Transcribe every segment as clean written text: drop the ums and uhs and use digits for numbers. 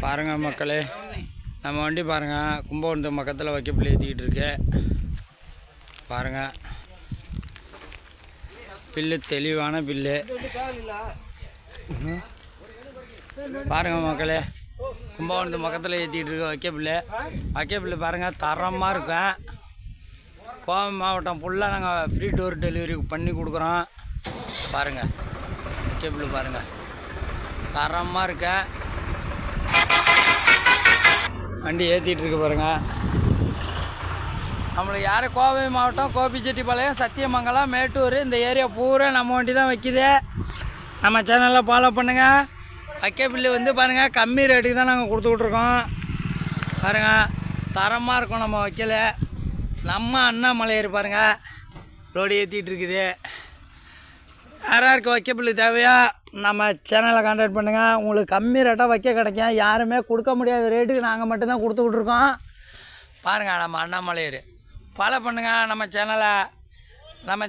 பாருங்கள் மக்களே, நம்ம வண்டி பாருங்கள் கும்பகோணத்து பக்கத்தில் வைக்கப்புள்ளி ஏற்றிக்கிட்டு இருக்கு. பாருங்கள், பில்லு தெளிவான பில்லு. பாருங்கள் மக்களே, கும்பகோணத்து பக்கத்தில் ஏற்றிக்கிட்டு இருக்க வைக்கப்புள்ளி பாருங்கள் தரமாக இருக்கும். கோவை மாவட்டம் ஃபுல்லாக நாங்கள் ஃப்ரீ டோர் டெலிவரி பண்ணி கொடுக்குறோம். பாருங்கள் வைக்கப்புள்ளி பாருங்கள் தரமாக இருக்க வண்டி ஏற்றிட்டு இருக்கு. பாருங்கள், நம்மளுக்கு யார் கோவை மாவட்டம் கோபிச்செட்டிப்பாளையம், சத்தியமங்கலம், மேட்டூர் இந்த ஏரியா பூரா நம்ம வண்டி தான் வைக்கிது. நம்ம சேனலில் ஃபாலோ பண்ணுங்கள். வைக்கப்புள்ளி வந்து பாருங்கள் கம்மி ரேட்டுக்கு தான் நாங்கள் கொடுத்துக்கிட்ருக்கோம். பாருங்கள் தரமாக இருக்கும். நம்ம வைக்கல நம்ம அண்ணாமலையார் பாருங்கள் ரோடு ஏற்றிட்டு இருக்குது. யாராருக்கு வைக்கப்புள்ளி தேவையா நம்ம சேனலை கான்டாக்ட் பண்ணுங்கள். உங்களுக்கு கம்மி ரேட்டாக வைக்க கிடைக்கும். யாருமே கொடுக்க முடியாத ரேட்டுக்கு நாங்கள் மட்டும்தான் கொடுத்துக்கிட்ருக்கோம். பாருங்கள், நம்ம அண்ணாமலையார் ஃபாலோ பண்ணுங்கள். நம்ம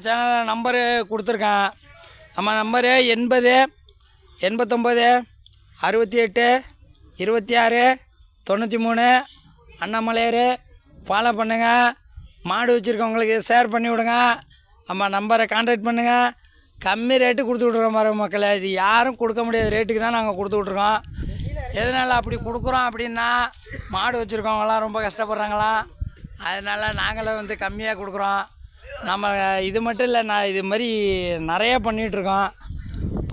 சேனலில் நம்பரு கொடுத்துருக்கேன். நம்ம நம்பரு 80 89 68 26 93. அண்ணாமலையார் ஃபாலோ பண்ணுங்கள். மாடு வச்சுருக்கவங்களுக்கு ஷேர் பண்ணி விடுங்க. நம்ம நம்பரை கான்டாக்ட் பண்ணுங்கள். கம்மி ரேட்டு கொடுத்துட்ருக்கோம் பாருங்கள் மக்களை. இது யாரும் கொடுக்க முடியாத ரேட்டுக்கு தான் நாங்கள் கொடுத்துட்ருக்கோம். எதனால் அப்படி கொடுக்குறோம் அப்படின்னா, மாடு வச்சுருக்கவங்களாம் ரொம்ப கஷ்டப்படுறாங்களாம். அதனால் நாங்களும் வந்து கம்மியாக கொடுக்குறோம். நம்ம இது மட்டும் இல்லை, நான் இது மாதிரி நிறையா பண்ணிகிட்ருக்கோம்.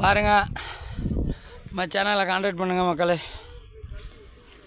பாருங்கள், நம்ம சேனலை கான்டாக்ட் பண்ணுங்கள் மக்களே.